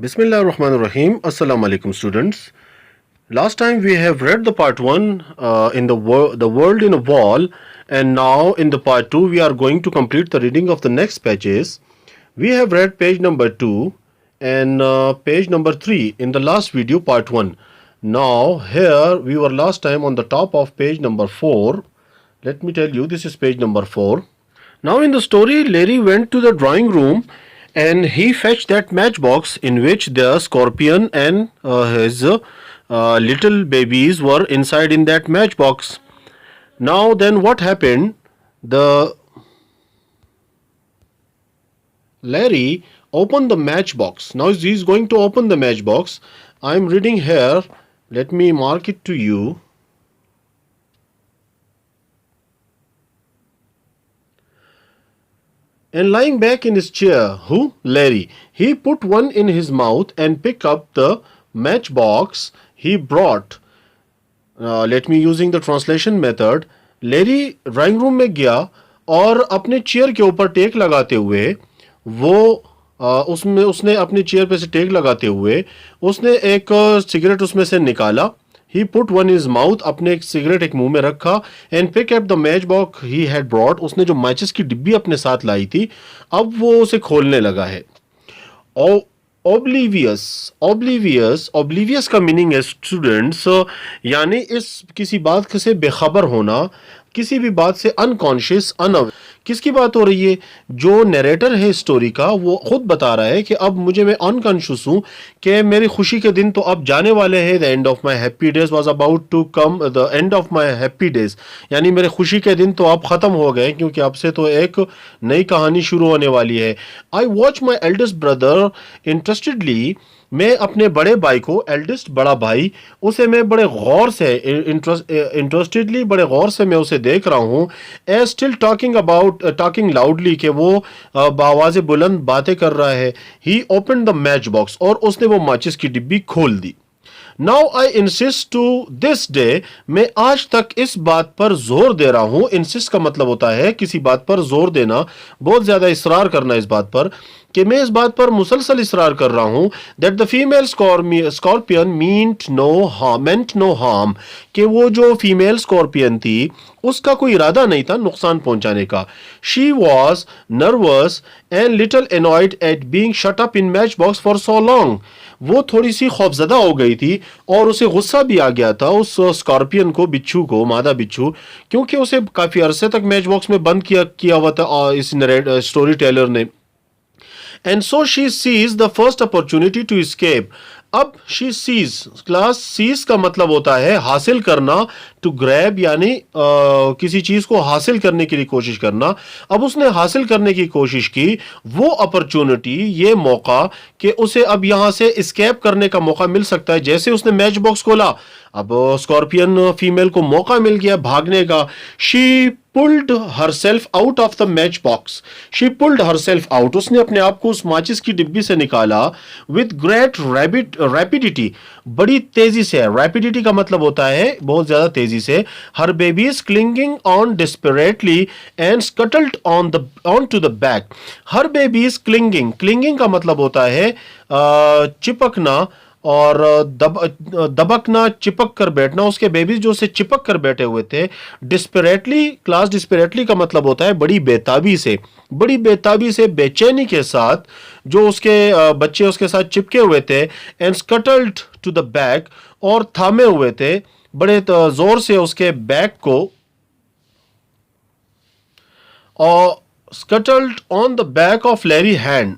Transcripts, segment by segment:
Bismillah ar-Rahman ar-Rahim. Assalamu alaikum, students. Last time we have read the part 1 in the world in a wall, and now in the part 2 we are going to complete the reading of the next pages. We have read page number 2 and page number 3 in the last video, part 1. Now here we were last time on the top of page number 4. Let me tell you, this is page number 4. Now in the story, Larry went to the drawing room and he fetched that matchbox in which the scorpion and his little babies were inside in that matchbox. Now then what happened? The Larry opened the matchbox. Now he's going to open the matchbox. I'm reading here. Let me mark it to you. And lying back in his chair, Larry. He put one in his mouth and picked up the matchbox he brought. Let me using the translation method. Larry drawing room में गया और अपने chair के ऊपर take लगाते हुए उसने अपनी चेयर पे से टेक लगाते हुए उसने एक सिगरेट उसमें से निकाला. He put one in his mouth, अपने एक सिगरेट एक मुंह में रखा and pick up the matchbox he had brought. उसने जो मैचेस की डिब्बी अपने साथ लाई थी अब वो उसे खोलने लगा है. Oblivious का मीनिंग है स्टूडेंट्स यानी इस किसी बात से बेखबर होना, किसी भी बात से अनकॉन्शियस अनअवेयर. किसकी बात हो रही है? जो नरेटर है स्टोरी का वो खुद बता रहा है कि अब मैं अनकॉन्शियस हूँ कि मेरी खुशी के दिन तो अब जाने वाले हैं. The end of my happy days was about to come. The end of my happy days यानी मेरे खुशी के दिन तो अब ख़त्म हो गए क्योंकि अब से तो एक नई कहानी शुरू होने वाली है. I watch my eldest brother interestedly. मैं अपने बड़े भाई को, एल्डेस्ट बड़ा भाई, उसे मैं बड़े गौर से इंटरेस्टेडली बड़े गौर से मैं उसे देख रहा हूँ. ए स्टिल टॉकिंग लाउडली के वो आवाज़ बुलंद बातें कर रहा है. He open the matchbox और उसने वो माचिस की डिब्बी खोल दी. Now I insist to this day. मैं आज तक इस बात पर जोर दे रहा हूं. इंसिस्ट का मतलब होता है किसी बात पर जोर देना, बहुत ज्यादा इसरार करना इस बात पर, कि मैं इस बात पर मुसलसल इसरार कर रहा हूं that the female scorpion meant no harm. कि वो जो फीमेल स्कॉर्पियन थी उसका कोई इरादा नहीं था नुकसान पहुंचाने का. She was nervous and little annoyed eight being shut up in match box for so long. वो थोड़ी सी खौफजदा हो गई थी और उसे गुस्सा भी आ गया था उस स्कॉर्पियन को, बिच्छू को, मादा बिच्छू, क्योंकि उसे काफी अरसे तक मैच बॉक्स में बंद किया हुआ था इस स्टोरी टेलर ने. And so she sees the first opportunity to escape. अब she sees, क्लास सीज का मतलब होता है हासिल करना, टू ग्रैब यानी किसी चीज को हासिल करने के लिए कोशिश करना. अब उसने हासिल करने की कोशिश की वो अपॉर्चुनिटी, ये मौका कि उसे अब यहां से एस्केप करने का मौका मिल सकता है. जैसे उसने मैच बॉक्स खोला अब स्कॉर्पियन फीमेल को मौका मिल गया भागने का. She pulled herself out of the match box. She pulled herself out. उसने अपने आप को उस माचिस की डिब्बी से निकाला. विद ग्रेट रैपिडिटी, बड़ी तेजी से. रैपिडिटी का मतलब होता है बहुत ज्यादा तेजी से. हर babies clinging on desperately and scuttled on to the back. Her babies clinging का मतलब होता है चिपकना और दबकना, चिपक कर बैठना. उसके बेबीज जो से चिपक कर बैठे हुए थे. डिस्परेटली, क्लास डिस्परेटली का मतलब होता है बड़ी बेताबी से, बड़ी बेताबी से, बेचैनी के साथ जो उसके बच्चे उसके साथ चिपके हुए थे. And scuttled to the back, और थामे हुए थे बड़े जोर से उसके बैक को. और scuttled on the back of Larry hand.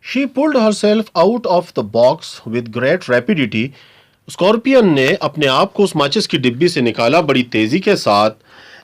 She pulled herself out of the box with great rapidity. Scorpion ने अपने आप को उस माचिस की डिब्बी से निकाला बड़ी तेजी के साथ.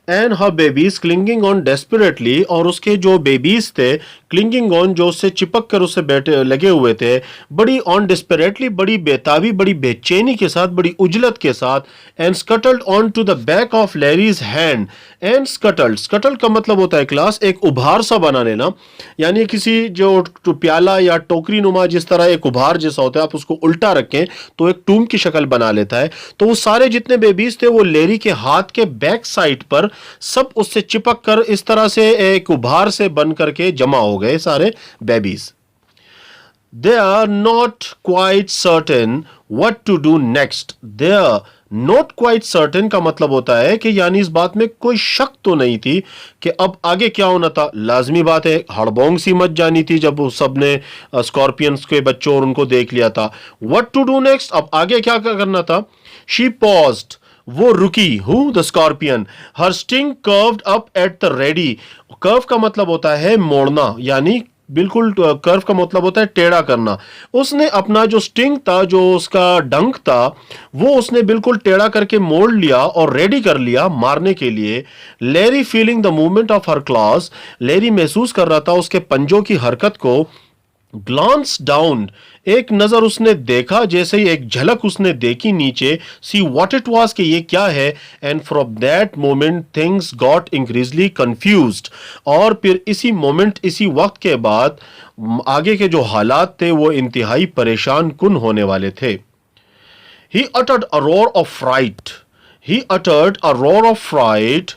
And her babies clinging on desperately, और उसके जो बेबीज थे क्लिंगिंग ऑन, जो उससे चिपक कर उससे बैठे लगे हुए थे, बड़ी ऑन डिस्परेटली, बड़ी बेताबी, बड़ी बेचैनी के साथ, बड़ी उजलत के साथ, and scuttled on to the back of Larry's hand, and scuttled, scuttled का मतलब होता है क्लास एक उभार सा बना लेना, यानी किसी जो प्याला या टोकरी नुमा जिस तरह एक उभार जैसा होता है, आप उसको उल्टा रखें तो एक टूम की शक्ल बना लेता है। तो वो सारे जितने बेबीज थे वो लेरी के हाथ के बैक साइड पर सब उससे चिपक कर इस तरह से एक उभार से बन करके जमा हो गए सारे babies. They are not quite certain what to do next. They are not quite certain का मतलब होता है कि यानी इस बात में कोई शक तो नहीं थी कि अब आगे क्या होना था। लाजमी बात है, हड़बोंग सी मच जानी थी जब वो सब ने स्कॉर्पियंस के बच्चों और उनको देख लिया था। What to do next, अब आगे क्या करना था। She paused, वो रुकी, who the scorpion, her sting curved up at the ready. Curve का मतलब होता है मोड़ना, यानी बिल्कुल कर्व का मतलब होता है टेढ़ा करना। उसने अपना जो स्टिंग था, जो उसका डंक था, वो उसने बिल्कुल टेढ़ा करके मोड़ लिया और रेडी कर लिया मारने के लिए। Larry feeling the movement of her claws, Larry महसूस कर रहा था उसके पंजों की हरकत को। ग्लांस डाउन, एक नजर उसने देखा, जैसे ही एक झलक उसने देखी नीचे, सी व्हाट इट वाज कि ये क्या है। And from that moment things got increasingly confused, और फिर इसी मोमेंट, इसी वक्त के बाद आगे के जो हालात थे वो इंतहाई परेशान कुन होने वाले थे। He uttered a roar of fright, he uttered a roar of fright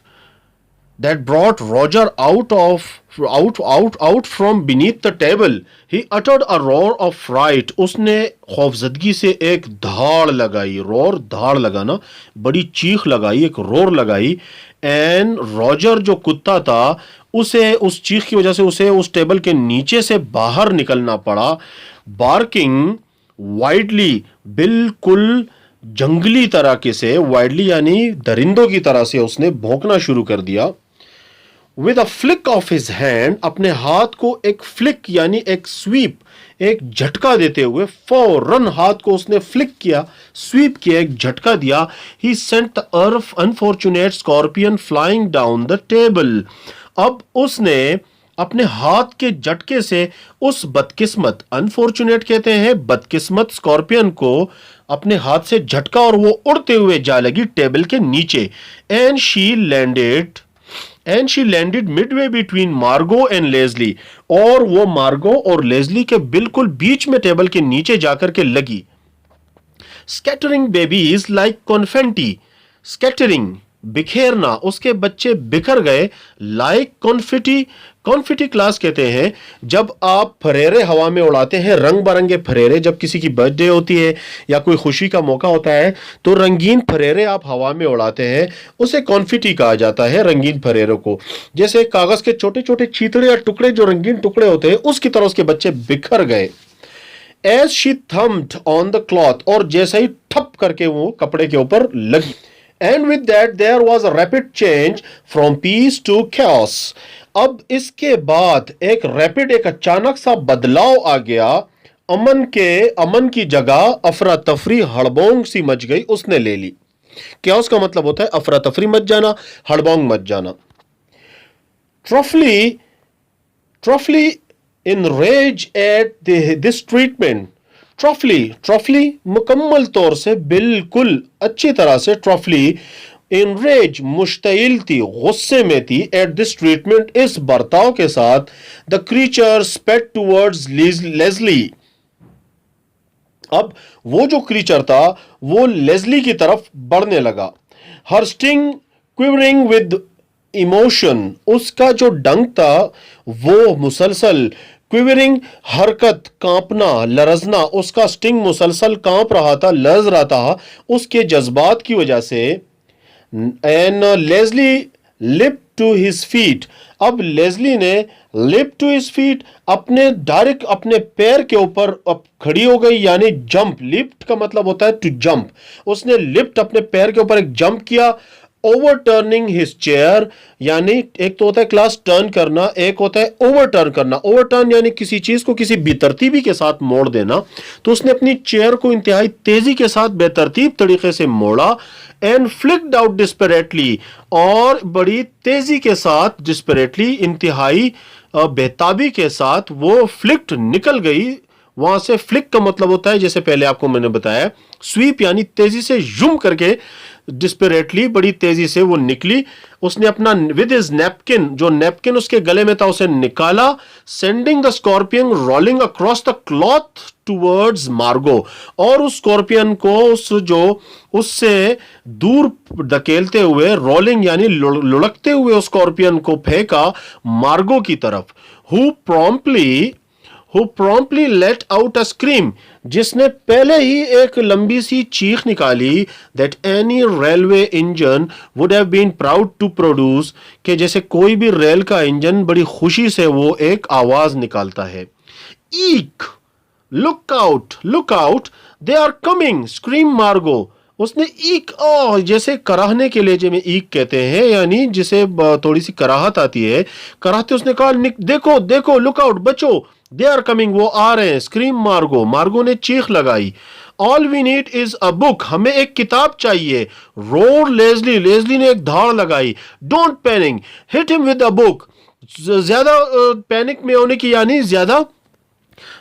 that brought Roger out from beneath the table. He uttered a roar of fright. उसने खौफजदगी से एक धाड़ लगाई, रोर धाड़ लगाना, बड़ी चीख लगाई, एक रोर लगाई। एंड रॉजर जो कुत्ता था, उसे उस चीख की वजह से उसे उस टेबल के नीचे से बाहर निकलना पड़ा। बार्किंग वाइडली, बिल्कुल जंगली तरीके से, वाइडली यानी दरिंदों की तरह से उसने भौंकना शुरू कर दिया। With a flick of his hand, अपने हाथ को एक फ्लिक यानी एक स्वीप, एक झटका देते हुए, फौरन हाथ को उसने फ्लिक किया, स्वीप किया, एक झटका दिया। He sent the unfortunate scorpion flying down the table. अब उसने अपने हाथ के झटके से उस बदकिस्मत, अनफॉर्चुनेट कहते हैं बदकिस्मत, स्कॉर्पियन को अपने हाथ से झटका और वो उड़ते हुए जा लगी टेबल के नीचे। And she landed Midway between मार्गो एंड लेजली, और वो मार्गो और लेजली के बिल्कुल बीच में टेबल के नीचे जाकर के लगी। स्कैटरिंग बेबीज लाइक कॉन्फेंटी, स्कैटरिंग बिखेरना, उसके बच्चे बिखर गए, लाइक कॉन्फिटी। कॉन्फिटी क्लास कहते हैं जब आप फरेरे हवा में उड़ाते हैं, रंग बरंगे फरेरे, जब किसी की बर्थडे होती है या कोई खुशी का मौका होता है तो रंगीन फरेरे आप हवा में उड़ाते हैं, उसे कॉन्फिटी कहा जाता है, रंगीन फरेरों को। जैसे कागज के छोटे छोटे चीथड़े या टुकड़े, जो रंगीन टुकड़े होते हैं, उसकी तरह उसके बच्चे बिखर गए। As she thumped on the cloth, और जैसे ही ठप करके वो कपड़े के ऊपर लगी। And with that there was a rapid change from peace to chaos. अब इसके बाद एक रैपिड, एक अचानक सा बदलाव आ गया। अमन की जगह अफरा तफरी, हड़बोंग सी मच गई, उसने ले ली। chaos का मतलब होता है अफरा तफरी मच जाना, हड़बोंग मच जाना। Truffly enraged at this treatment. ट्रफली मुकम्मल तौर से, बिल्कुल अच्छी तरह से, ट्रफली इनरेज मुश्तइल थी, गुस्से में थी, एट दिस ट्रीटमेंट, इस बर्ताव के साथ। The creature sped towards Leslie, अब वो जो क्रीचर था वो लेजली की तरफ बढ़ने लगा। हर स्टिंग क्विवरिंग विद इमोशन, उसका जो डंक था वो मुसलसल, क्विवरिंग हरकत, कांपना, लरजना, उसका स्टिंग मुसलसल कांप रहा था, लरज रहा था उसके जज्बात की वजह से। And Leslie leap to his feet, अब लेजली ने लिप टू हिज फीट, अपने डायरेक्ट अपने पैर के ऊपर अब खड़ी हो गई, यानी जंप। लिफ्ट का मतलब होता है टू जंप, उसने लिफ्ट अपने पैर के ऊपर एक जंप किया, ओवरटर्निंग हिज चेयर, यानी एक तो होता है क्लास टर्न करना, एक होता है ओवरटर्न करना। ओवरटर्न यानी किसी चीज को किसी बेतरतीबी के साथ मोड़ देना। तो उसने अपनी चेयर को इंतहाई तेजी के साथ बेतरतीब तरीके से मोड़ा। एंड फ्लिक्ड आउट डिस्परेटली, और बड़ी तेजी के साथ, डिस्परेटली इंतहाई बेताबी के साथ वो फ्लिक्ट निकल गई वहां से। फ्लिक का मतलब होता है, जैसे पहले आपको मैंने बताया, स्वीप यानी तेजी से यूम करके, डिस्परेटली बड़ी तेजी से वो निकली। उसने अपना विद हिज नैपकिन, जो नैपकिन उसके गले में था, उसे निकाला। Sending the scorpion rolling across the cloth towards मार्गो, और उस स्कॉर्पियन को उससे दूर धकेलते हुए, रोलिंग यानी लुढ़कते हुए उस स्कॉर्पियन को फेंका मार्गो की तरफ। Who promptly let out a scream, जिसने पहले ही एक लंबी सी चीख निकाली, that any railway engine would have been proud to produce, कि जैसे कोई भी रेल का इंजन बड़ी खुशी से वो एक आवाज निकालता है। Eek, look out, they are coming, scream Margo. उसने ईक, जैसे कराहने के लिए जिसे ईक कहते हैं, यानी जिसे थोड़ी सी कराहत आती है, कराहते उसने कहा, देखो, लुक आउट, बचो, दे आर कमिंग, वो आ रहे हैं। स्क्रीम मार्गो, मार्गो ने चीख लगाई। All we need is a book, हमें एक किताब चाहिए। रोर लेजली, लेजली ने एक धाड़ लगाई। Don't panic, hit him with a book, ज्यादा पैनिक में होने की, यानी ज्यादा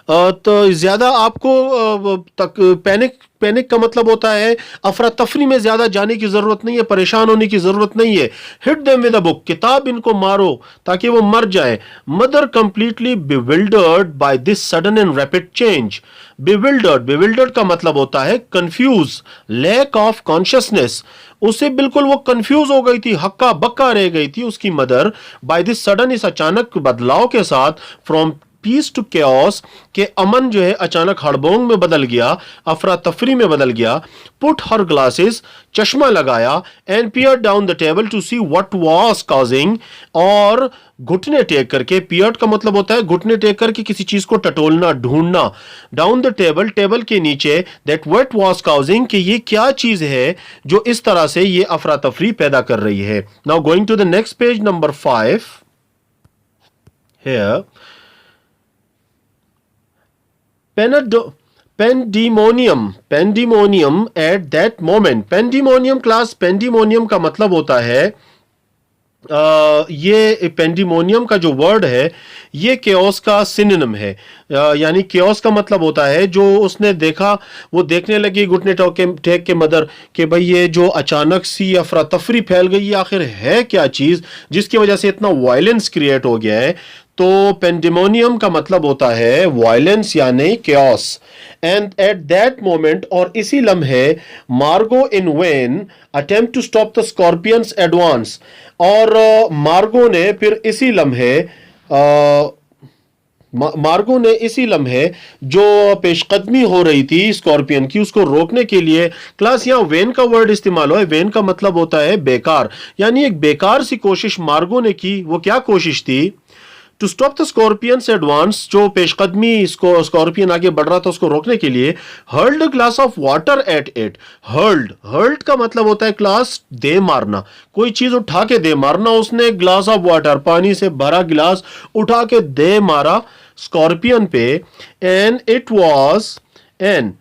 तो ज्यादा आपको तक पैनिक का मतलब होता है अफरा तफरी में ज्यादा जाने की जरूरत नहीं है, परेशान होने की जरूरत नहीं है। Hit them with a book, किताब इनको मारो ताकि वो मर जाए। Mother completely bewildered by this sudden and rapid change. Bewildered का मतलब होता है कंफ्यूज, लैक ऑफ कॉन्शियसनेस। उसे बिल्कुल वो कंफ्यूज हो गई थी, हक्का बक्का रह गई थी उसकी मदर, बाय दिस सडन, इस अचानक बदलाव के साथ, फ्रॉम पीस टू केओस, के अमन जो है अचानक हड़बोंग में बदल गया, अफरा तफरी में बदल गया। पुट हर ग्लासेस, चश्मा लगाया। And peer down the table to see what was causing, और घुटने टेक करके, पियर्ड का मतलब होता है घुटने टेक करके किसी चीज को टटोलना, ढूंढना। डाउन द टेबल, टेबल के नीचे, दैट व्हाट वाज कॉजिंग, कि ये क्या चीज है जो इस तरह से ये अफरा तफरी पैदा कर रही है। Now going to the next page, number 5 here. Pandemonium at that moment. Pandemonium class, pandemonium का मतलब होता है ये पेंडिमोनियम का जो वर्ड है ये केओस का सिनोनिम है। यानी केओस का मतलब होता है जो उसने देखा, वो देखने लगी घुटने टेक के मदर, कि भाई ये जो अचानक सी अफरा तफरी फैल गई ये आखिर है क्या चीज जिसकी वजह से इतना वायलेंस क्रिएट हो गया है। तो पेंडेमोनियम का मतलब होता है वायलेंस यानी chaos. And at that moment, और इसी लम्हे, Margo in vain attempt to stop the scorpion's advance, और मार्गो ने फिर इसी लम्हे मार्गो ने इसी लम्हे जो पेशकदमी हो रही थी स्कॉर्पियन की, उसको रोकने के लिए, क्लास यहां वेन का वर्ड इस्तेमाल हुआ है। वेन का मतलब होता है बेकार, यानी एक बेकार सी कोशिश मार्गो ने की। वो क्या कोशिश थी? To stop the scorpion's advance, जो पेशकदमी इसको स्कॉर्पियन आगे बढ़ रहा था उसको रोकने के लिए। Hurled glass of water at it. Hurled का मतलब होता है क्लास दे मारना, कोई चीज उठा के दे मारना। उसने ग्लास ऑफ वाटर, पानी से भरा गिलास उठा के दे मारा स्कॉर्पियन पे। And it was an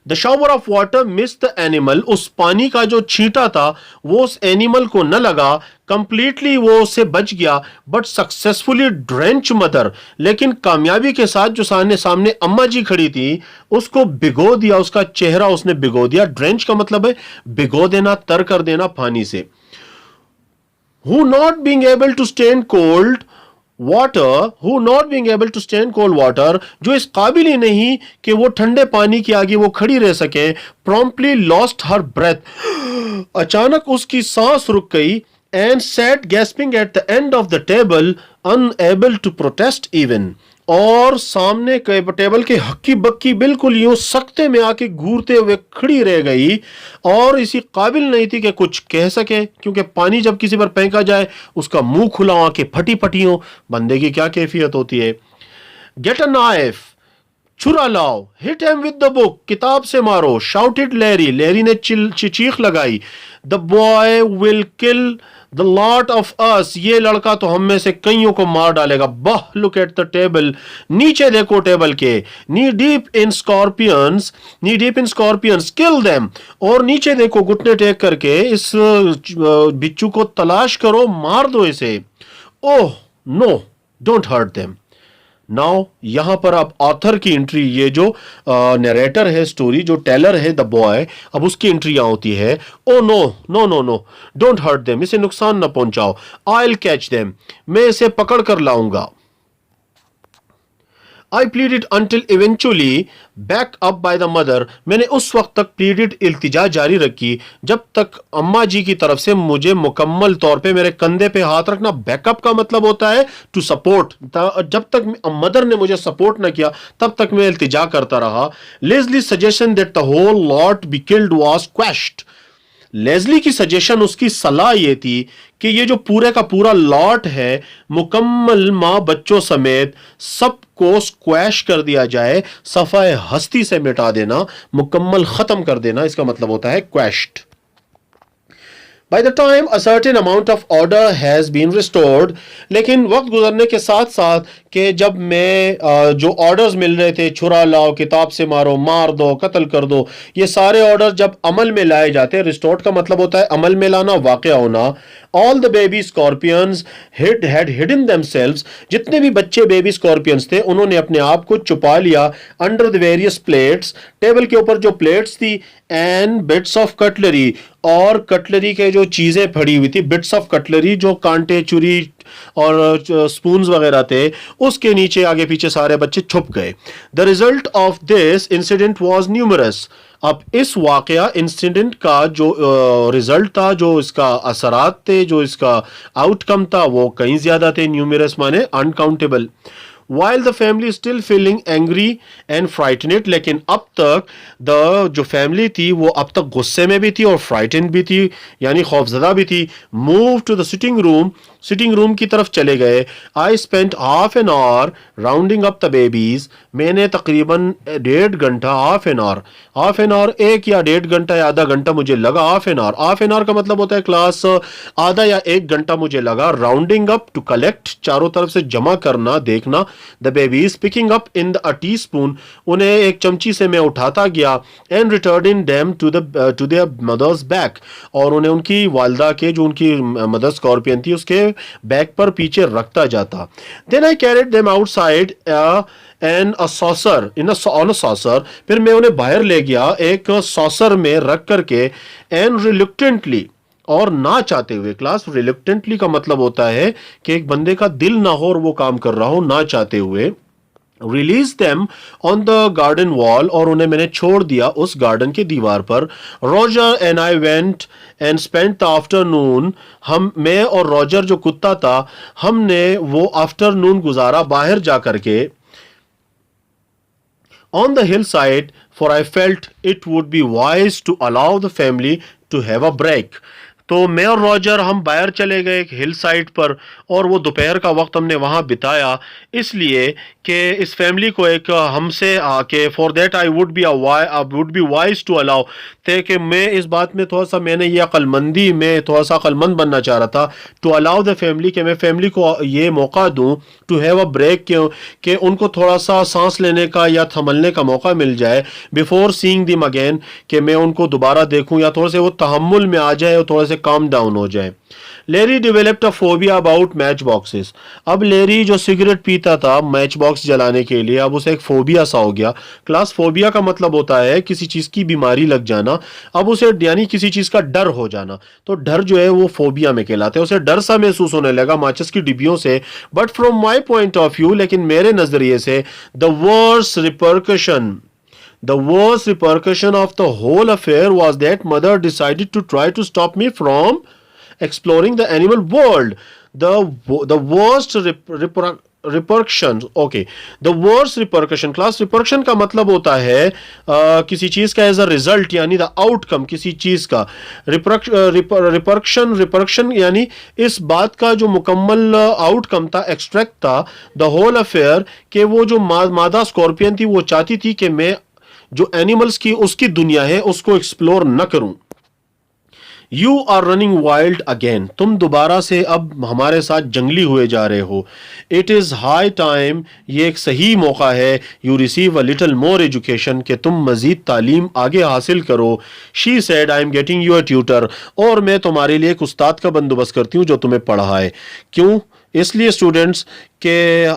the shower of water miss the animal, उस पानी का जो छींटा था वो उस एनिमल को न लगा, कंप्लीटली वो उससे बच गया। बट सक्सेसफुली ड्रेंच मदर, लेकिन कामयाबी के साथ जो सामने अम्मा जी खड़ी थी उसको भिगो दिया, उसका चेहरा उसने भिगो दिया। ड्रेंच का मतलब है भिगो देना, तर कर देना पानी से। Who not being able to stand cold water, जो इस काबिल ही नहीं कि वो ठंडे पानी के आगे वो खड़ी रह सके। promptly lost her breath, अचानक उसकी सांस रुक गई। and sat gasping at the end of the table, unable to protest even, और सामने टेबल के हक्की बक्की बिल्कुल यूं सख्ते में आके घूरते हुए खड़ी रह गई, और इसी काबिल नहीं थी कि कुछ कह सके, क्योंकि पानी जब किसी पर फेंका जाए उसका मुंह खुला, आंखें फटी फटी हो, बंदे की क्या कैफियत होती है। गेट अ नाइफ, छुरा लाओ, hit him with the book, किताब से मारो, शाउटेड लैरी, लैरी ने चीख लगाई, the boy will kill the lot of us, ये लड़का तो हम में से कईयों को मार डालेगा। बह, लुक एट द टेबल, नीचे देखो टेबल के, knee deep in scorpions, knee deep in scorpions, kill them, और नीचे देखो घुटने टेक करके इस बिच्छू को तलाश करो, मार दो इसे। Oh no, don't hurt them. Now यहां पर अब ऑथर की एंट्री, ये जो नरेटर है स्टोरी, जो टेलर है द बॉय, अब उसकी एंट्री यहां होती है। Oh no no no no, don't hurt them, इसे नुकसान ना पहुंचाओ। आई विल कैच देम, मैं इसे पकड़ कर लाऊंगा। I pleaded until eventually back up by the mother, मैंने उस वक्त तक प्लीडेड इल्तिजा जारी रखी जब तक अम्मा जी की तरफ से मुझे मुकम्मल तौर पे मेरे कंधे पे हाथ रखना। बैकअप का मतलब होता है टू सपोर्ट, जब तक मदर ने मुझे सपोर्ट ना किया तब तक मैं इल्तिजा करता रहा। Leslie suggestion that the whole lot be killed was quashed, Leslie की सजेशन, उसकी सलाह ये थी कि ये जो पूरे का पूरा लॉट है मुकम्मल मां बच्चों समेत सबको स्क्वैश कर दिया जाए, सफाए हस्ती से मिटा देना, मुकम्मल खत्म कर देना, इसका मतलब होता है क्वैश्ड। By the time a certain amount of order has been restored, लेकिन वक्त गुजरने के साथ साथ कि जब मैं जो ऑर्डर्स मिल रहे थे, छुरा लाओ, किताब से मारो, मार दो, कत्ल कर दो, ये सारे ऑर्डर जब अमल में लाए जाते हैं, रिस्टोर्ड का मतलब होता है अमल में लाना, वाक़या होना। All the baby scorpions had hidden themselves, जितने भी बच्चे बेबी स्कॉर्पियंस थे उन्होंने अपने आप को छुपा लिया under the various plates, table के ऊपर जो प्लेट्स थी, एंड बिट्स ऑफ कटलरी, और कटलरी के जो चीजें पड़ी हुई थी, बिट्स ऑफ कटलरी, जो कांटे, छुरी और स्पून्स वगैरह थे, उसके नीचे आगे पीछे सारे बच्चे छुप गए। The result of this incident was numerous, अब इस वाकया इंसिडेंट का जो रिजल्ट था, जो इसका असरात थे, जो इसका आउटकम था, वो कहीं ज्यादा थे। न्यूमरस माने uncountable. While the family is still feeling angry and frightened, लेकिन अब तक जो फैमिली थी वो अब तक गुस्से में भी थी और फ्राइटेंड भी थी, यानी खौफजदा भी थी। Move to the sitting room, sitting room की तरफ चले गए। I spent half an hour rounding up the babies, मैंने तकरीबन 1.5 घंटा, हाफ एन आवर, 1 या 1.5 घंटा या आधा घंटा मुझे लगा। हाफ एन आवर का मतलब होता है क्लास, आधा या 1 घंटा मुझे लगा। राउंडिंग अप, टू कलेक्ट, चारों तरफ से जमा करना, देखना। The babies, picking up in a teaspoon, उन्हें एक चमची से मैं उठाता गया। And returning them to their mothers back, और उन्हें उनकी वालदा के, जो उनकी मदर स्कॉर्पियन थी, उसके बैक पर पीछे रखता जाता। Then I carried them outside and a saucer, on a saucer, फिर मैं उन्हें बाहर ले गया एक सॉसर में रख करके। एंड रिलुक्टेंटली, और ना चाहते हुए, क्लास रिलुक्टेंटली का मतलब होता है कि एक बंदे का दिल ना हो और वो काम कर रहा हो, ना चाहते हुए। Release them on the garden wall, और उन्हें मैंने छोड़ दिया उस गार्डन की दीवार पर। Roger and I went and spent the afternoon, मैं और रॉजर जो कुत्ता था, हमने वो आफ्टरनून गुजारा बाहर जा करके। On the hill side, for I felt it would be wise to allow the family to have a break, तो मैं और रॉजर हम बाहर चले गए एक हिल साइड पर, और वो दोपहर का वक्त हमने वहाँ बिताया, इसलिए कि इस फैमिली को एक हमसे आके, for that I would be wise to allow, थे कि मैं इस बात में थोड़ा सा, मैंने ये अक्लमंदी में थोड़ा सा अक्लमंद बनना चाह रहा था, टू अलाउ द फैमिली, कि मैं फैमिली को ये मौका दूँ, टू हैव अ ब्रेक, कि उनको थोड़ा सा सांस लेने का या थमलने का मौका मिल जाए, बिफोर सीइंग दिम अगेन, कि मैं उनको दोबारा देखूं या थोड़े से वो तहम्मुल में आ जाए और थोड़े से काम डाउन हो जाए। Larry developed a phobia about matchboxes, अब लेरी जो सिगरेट पीता था मैच बॉक्स जलाने के लिए, अब उसे एक फोबिया सा हो गया। क्लास फोबिया का मतलब होता है किसी चीज की बीमारी लग जाना, अब उसे यानी किसी चीज का डर हो जाना, तो डर जो है वो फोबिया में कहलाता है। उसे डर सा महसूस होने लगा माचिस की डिब्बियों से। But from my point of view, लेकिन मेरे नजरिए से, The worst repercussion of the whole affair was that mother decided to try to stop me from exploring the animal world. The worst repercussion, okay. The words repercussion, class repercussion का मतलब होता है किसी चीज का एज अ रिजल्ट, यानी the outcome किसी चीज का। रिपर्कशन, रिपर्कशन यानी इस बात का जो मुकम्मल आउटकम था, एक्सट्रैक्ट था, द होल अफेयर, कि वो जो मादा स्कॉर्पियन थी वो चाहती थी कि मैं जो एनिमल्स की उसकी दुनिया है उसको एक्सप्लोर न करूं। You are running wild again, तुम दोबारा से अब हमारे साथ जंगली हुए जा रहे हो। इट इज़ हाई टाइम, ये एक सही मौका है। You receive a little more education, कि तुम मजीद तालीम आगे हासिल करो। She said I am getting you a tutor, और मैं तुम्हारे लिए एक उस्ताद का बंदोबस्त करती हूँ जो तुम्हें पढ़ाए। क्यों? इसलिए स्टूडेंट्स कि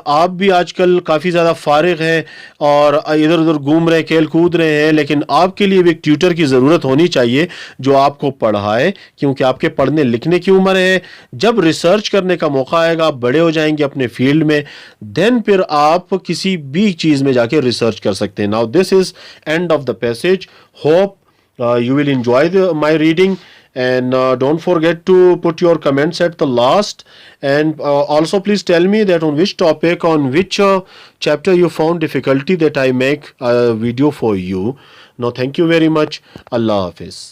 आप भी आजकल काफ़ी ज़्यादा फारिग हैं और इधर उधर घूम रहे, खेल कूद रहे हैं, लेकिन आपके लिए भी एक ट्यूटर की ज़रूरत होनी चाहिए जो आपको पढ़ाए, क्योंकि आपके पढ़ने लिखने की उम्र है। जब रिसर्च करने का मौका आएगा, आप बड़े हो जाएंगे अपने फील्ड में, देन फिर आप किसी भी चीज़ में जाके रिसर्च कर सकते हैं। Now this is end of the passage. Hope you will enjoy my reading, and don't forget to put your comments at the last, and also please tell me that on which topic, on which chapter you found difficulty that I make a video for you. Now thank you very much. Allah Hafiz.